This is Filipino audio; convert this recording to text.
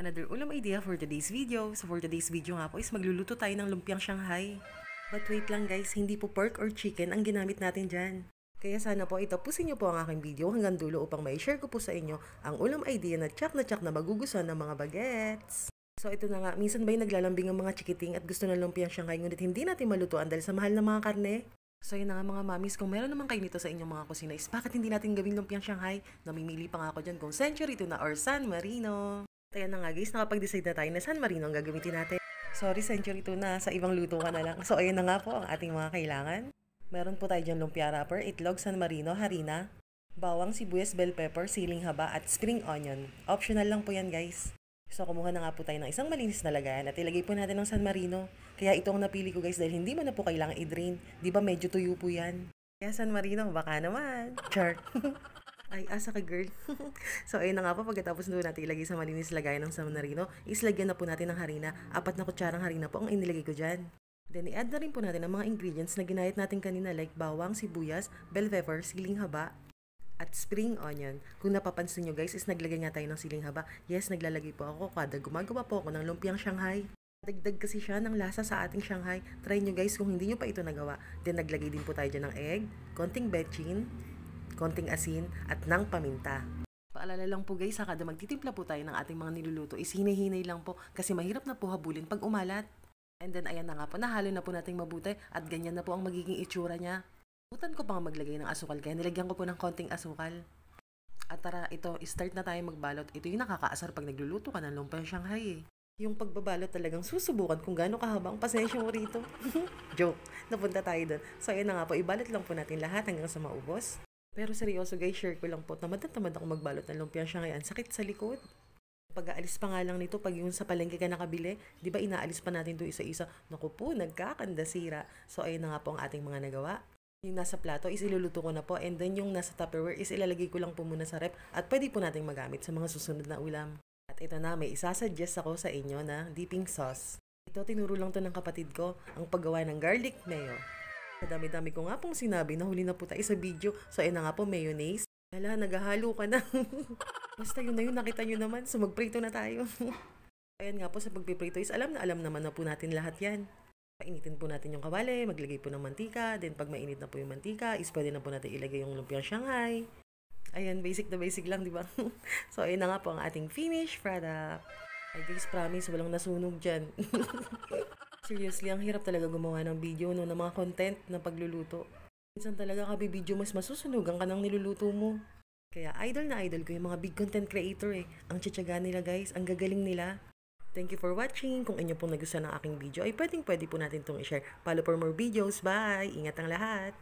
Another ulam idea for today's video. So for today's video nga po is magluluto tayo ng lumpiang Shanghai. But wait lang guys, hindi po pork or chicken ang ginamit natin dyan. Kaya sana po itapusin niyo po ang aking video hanggang dulo upang ma-share ko po sa inyo ang ulam idea na tsak na magugustuhan ng mga bagets. So ito na nga, minsan ba'y naglalambing ang mga chikiting at gusto ng lumpiang Shanghai ngunit hindi natin malutuan dahil sa mahal ng mga karne? So yun na nga mga mamis, kung meron naman kayo nito sa inyong mga kusina is bakit hindi natin gawing lumpiang Shanghai? Namimili pa nga ako dyan kung Century Tuna or San Marino. Kaya na nga guys, nakapag-decide na tayo na San Marino ang gagamitin natin. Sorry Century Tuna, sa ibang luto ka na lang. So ayun na nga po ang ating mga kailangan. Meron po tayo dyan lumpia wrapper, itlog, San Marino, harina, bawang, sibuyas, bell pepper, siling haba at spring onion. Optional lang po yan guys. So kumuha na nga po tayo ng isang malinis na lagayan at ilagay po natin ng San Marino. Kaya ito ang napili ko guys dahil hindi mo na po kailangan i-drain. Di ba medyo tuyo po yan? Kaya San Marino, baka naman. Char. Ay, asa ka girl. So ayun na nga po, pagkatapos doon natin ilagay sa malinis lagayan ng San Marino, islagyan na po natin ng harina. 4 na kutsarang harina po ang inilagay ko dyan. Then i-add na rin po natin ang mga ingredients na ginayat natin kanina like bawang, sibuyas, bell pepper, siling haba, at spring onion. Kung napapansin nyo guys, is naglagay nga tayo ng siling haba. Yes, naglalagay po ako kada gumagawa po ako ng lumpiang Shanghai. Dagdag kasi siya ng lasa sa ating Shanghai. Try nyo guys kung hindi nyo pa ito nagawa. Then naglagay din po tayo dyan ng egg, konting bechin, konting asin, at ng paminta. Paalala lang po guys, kada magtitimpla po tayo ng ating mga niluluto is hinay-hinay lang po kasi mahirap na po habulin pag umalat. And then ayan na nga po, nahalo na po nating mabuti at ganyan na po ang magiging itsura niya. Butan ko pa maglagay ng asukal kaya nilagyan ko po ng konting asukal. At tara, ito, start na tayo magbalot. Ito yung nakakaasar pag nagluluto ka ng lumpiang Shanghai eh. Yung pagbabalot talagang susubukan kung gaano kahaba ang pasensya mo rito. Joke, napunta tayo doon. So ayan na nga po, ibalot lang po natin lahat hanggang sa maubos. Pero seryoso guys, share ko lang po, tamad ako magbalot ng lumpiang Shanghai. Ang sakit sa likod. Pag-aalis pa nga lang nito, pag yung sa palengke ka nakabili, di ba inaalis pa natin ito isa-isa? Naku po, nagkakandasira. So ayun na nga po ang ating mga nagawa. Yung nasa plato is iluluto ko na po and then yung nasa Tupperware is ilalagay ko lang po muna sa rep at pwede po nating magamit sa mga susunod na ulam. At ito na, may isasuggest ako sa inyo na dipping sauce. Ito tinuro lang to ng kapatid ko, ang paggawa ng garlic mayo. Sa dami-dami ko nga pong sinabi na huli na po tayo sa video. So ayun na nga po, mayonnaise. Hala, naghahalo ka na. Basta yun na yun, nakita nyo naman. So magprito na tayo. Ayan nga po, sa pagpiprito is alam naman na po natin lahat yan. Painitin po natin yung kawali, maglagay po ng mantika. Then pag mainit na po yung mantika, is pwede na po natin ilagay yung lumpiang Shanghai. Ayan, basic na basic lang, di ba? So ayun na nga po ang ating finished product. Ay guys, promise, walang nasunog dyan. Seriously, ang hirap talaga gumawa ng video, no, ng mga content na pagluluto. Minsan talaga kabibidyo mas masusunugan ka ng niluluto mo. Kaya idol na idol ko yung mga big content creator eh. Ang tsatsaga nila guys, ang gagaling nila. Thank you for watching. Kung inyo pong nagustuhan ng aking video ay pwede po natin itong i-share. Follow for more videos. Bye! Ingat ang lahat!